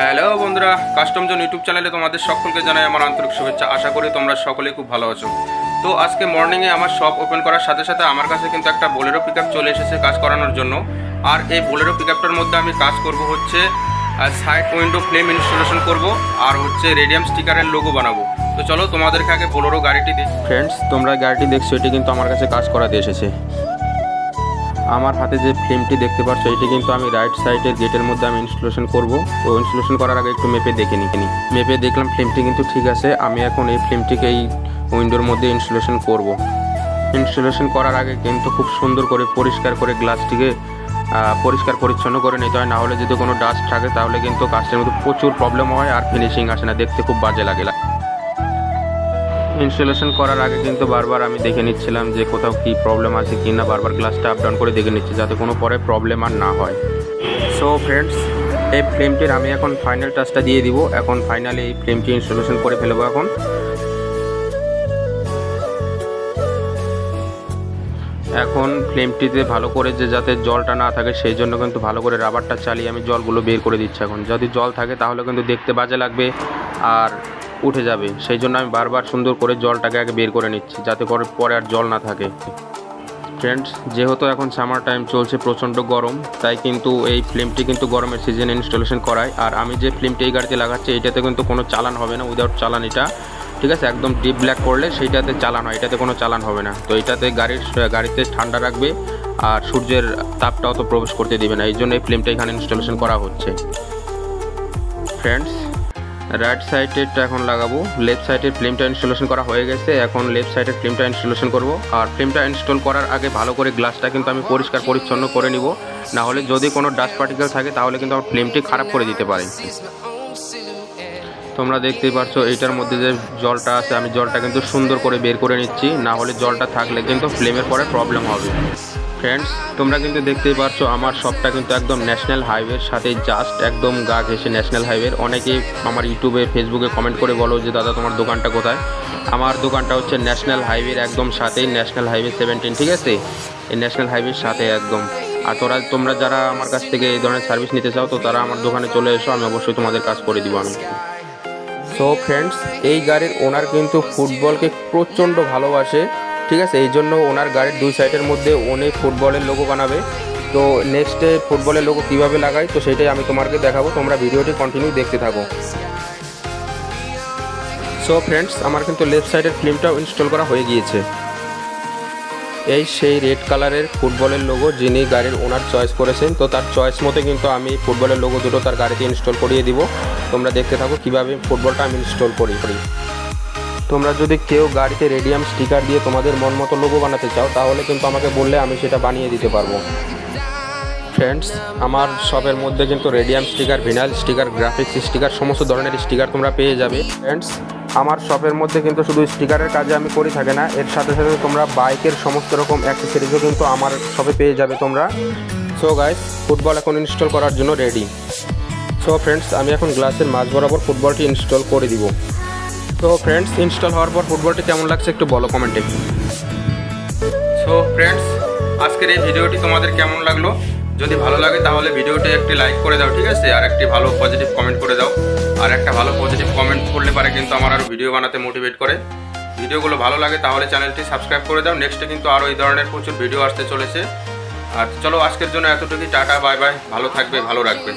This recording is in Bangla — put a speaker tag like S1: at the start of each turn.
S1: হ্যালো বন্ধুরা, কাস্টম জোন ইউটিউব চ্যানেলে তোমাদের সকলকে জানাই আমার আন্তরিক শুভেচ্ছা। আশা করি তোমরা সকলেই খুব ভালো আছো। তো আজকে মর্নিংয়ে আমার শপ ওপেন করার সাথে সাথে আমার কাছে কিন্তু একটা বোলেরো পিকআপ চলে এসেছে কাজ করানোর জন্য। আর এই বোলেরো পিকআপটার মধ্যে আমি কাজ করব হচ্ছে সাইড উইন্ডো ফ্লেম ইনস্টলেশন করব আর হচ্ছে রেডিয়াম স্টিকারের লোগো বানাবো। তো চলো তোমাদেরকে আগে বোলেরো গাড়িটি দিই। ফ্রেন্ডস, তোমরা গাড়িটি দেখছো, এটি কিন্তু আমার কাছে কাজ করাতে এসেছে। আমার হাতে যে ফ্লেমটি দেখতে পাচ্ছ, এটি কিন্তু আমি রাইট সাইডের গেটের মধ্যে আমি ইনস্টলেশন করব। তো ইনস্টলেশন করার আগে একটু মেপে দেখে নিই। মেপে দেখলাম ফ্লেমটি কিন্তু ঠিক আছে। আমি এখন এই ফ্লেমটিকে এই উইন্ডোর মধ্যে ইনস্টলেশন করব। ইনস্টলেশন করার আগে কিন্তু খুব সুন্দর করে পরিষ্কার করে গ্লাসটিকে পরিষ্কার পরিচ্ছন্ন করে নিতে হয়, না হলে যদি কোনো ডাস্ট থাকে তাহলে কিন্তু কাজটার মধ্যে প্রচুর প্রবলেম হয় আর ফিনিশিং আসে না, দেখতে খুব বাজে লাগে। ইনস্টলেশন করার আগে কিন্তু বারবার আমি দেখে নিচ্ছিলাম যে কোথাও কি প্রবলেম আছে কি না, বারবার গ্লাসটা আপ ডাউন করে দেখে নিচ্ছি যাতে কোনো পরে প্রবলেম আর না হয়। সো ফ্রেন্ডস, এই ফ্লেমটির আমি এখন ফাইনাল টাচটা দিয়ে দিব। এখন ফাইনালি এই ফ্লেমটি ইনস্টলেশন করে ফেলবো। এখন ফ্লেমটিতে ভালো করে যে যাতে জলটা না থাকে সেই জন্য কিন্তু ভালো করে রাবারটা চালিয়ে আমি জলগুলো বের করে দিচ্ছি। এখন যদি জল থাকে তাহলে কিন্তু দেখতে বাজে লাগবে আর উঠে যাবে, সেই জন্য আমি বারবার সুন্দর করে জলটাকে আগে বের করে নিচ্ছি যাতে পরে আর জল না থাকে। ফ্রেন্ডস, যেহেতু এখন সামার টাইম চলছে, প্রচণ্ড গরম, তাই কিন্তু এই ফ্লেমটি কিন্তু গরমের সিজনে ইনস্টলেশন করায়। আর আমি যে ফ্লেমটি এই গাড়িতে লাগাচ্ছি এটাতে কিন্তু কোনো চালান হবে না, উইদাউট চালান এটা, ঠিক আছে। একদম ডিপ ব্ল্যাক করলে সেইটাতে চালান হয়, এটাতে কোনো চালান হবে না। তো এটাতে গাড়িতে ঠান্ডা রাখবে আর সূর্যের তাপটাও তো প্রবেশ করতে দিবে না, এই জন্য এই ফ্লেমটা এখানে ইনস্টলেশন করা হচ্ছে। ফ্রেন্ডস, রাইট সাইডেরটা এখন লাগাবো। লেফট সাইডের ফ্লেমটা ইনস্টলেশন করা হয়ে গেছে। এখন লেফট সাইডের ফ্লেমটা ইনস্টলেশন করব। আর ফ্লেমটা ইনস্টল করার আগে ভালো করে গ্লাসটা কিন্তু আমি পরিষ্কার পরিচ্ছন্ন করে নিব, না হলে যদি কোনো ডাস্ট পার্টিকেল থাকে তাহলে কিন্তু আমার ফ্লেমটি খারাপ করে দিতে পারে। তোমরা দেখতেই পারছো এইটার মধ্যে যে জলটা আছে, আমি জলটা কিন্তু সুন্দর করে বের করে নিচ্ছি, না হলে জলটা থাকলে কিন্তু ফ্লেমের পরে প্রবলেম হবে। ফ্রেন্ডস, তোমরা কিন্তু দেখতেই পারছো আমার শপটা কিন্তু একদম ন্যাশনাল হাইওয়ের সাথে, জাস্ট একদম গা ঘেঁষে ন্যাশনাল হাইওয়ের। অনেকেই আমার ইউটিউবে ফেসবুকে কমেন্ট করে বলো যে দাদা তোমার দোকানটা কোথায়। আমার দোকানটা হচ্ছে ন্যাশনাল হাইওয়ের একদম সাথেই, ন্যাশনাল হাইওয়ে 17, ঠিক আছে। এই ন্যাশনাল হাইওয়ের সাথে একদম। আর তোমরা যারা আমার কাছ থেকে এই ধরনের সার্ভিস নিতে চাও তো তারা আমার দোকানে চলে এসো, আমি অবশ্যই তোমাদের কাজ করে দিব আমি। সো ফ্রেন্ডস, এই গাড়ির ওনার কিন্তু ফুটবলকে প্রচণ্ড ভালোবাসে, ঠিক আছে। এই জন্য ওনার গাড়ির দুই সাইডের মধ্যে উনি ফুটবলের লোগো বানাবে। তো নেক্সটে ফুটবলের লোগো কীভাবে লাগাই তো সেটাই আমি তোমাকে দেখাবো, তোমরা ভিডিওটি কন্টিনিউ দেখতে থাকো। সো ফ্রেন্ডস, আমার কিন্তু লেফট সাইডের ফিল্মটাও ইনস্টল করা হয়ে গিয়েছে। এই সেই রেড কালারের ফুটবলের লোগো যিনি গাড়ির ওনার চয়েস করেছেন, তো তার চয়েস মতো কিন্তু আমি ফুটবলের লোগো দুটো তার গাড়িতে ইনস্টল করিয়ে দিব। তোমরা দেখতে থাকো কীভাবে ফুটবলটা আমি ইনস্টল করি। তোমরা যদি কেউ গাড়িতে রেডিয়াম স্টিকার দিয়ে তোমাদের মন মতো লোগো বানাতে চাও তাহলে কিন্তু আমাকে বললে আমি সেটা বানিয়ে দিতে পারবো। ফ্রেন্ডস, আমার শপের মধ্যে কিন্তু radium sticker, vinyl sticker, graphics sticker, সমস্ত ধরনের স্টিকার তোমরা পেয়ে যাবে। ফ্রেন্ডস, আমার শপের মধ্যে কিন্তু শুধু স্টিকারের কাজে আমি করি থাকে না, এর সাথে সাথে তোমরা বাইকের সমস্ত রকম অ্যাক্সেসরিজও কিন্তু আমার শপে পেয়ে যাবে তোমরা। সো গাইস, ফুটবল এখন ইনস্টল করার জন্য রেডি। সো ফ্রেন্ডস, আমি এখন গ্লাসের মাঝ বরাবর ফুটবলটি ইনস্টল করে দিব। তো ফ্রেন্ডস, ইনস্টল হওয়ার পর ফুটবলটি কেমন লাগছে একটু বলো কমেন্টে। সো ফ্রেন্ডস, আজকের এই ভিডিওটি তোমাদের কেমন লাগলো? যদি ভালো লাগে তাহলে ভিডিওটি একটি লাইক করে দাও, ঠিক আছে। আর একটি ভালো পজিটিভ কমেন্ট করে দাও। আর একটা ভালো পজিটিভ কমেন্ট করলে পারে কিন্তু আমার আরও ভিডিও বানাতে মোটিভেট করে। ভিডিওগুলো ভালো লাগে তাহলে চ্যানেলটি সাবস্ক্রাইব করে দাও। নেক্সটে কিন্তু আরও এই ধরনের প্রচুর ভিডিও আসতে চলেছে। আর চলো আজকের জন্য এতটুকুই, টাটা, বাই বাই, ভালো থাকবে, ভালো রাখবে।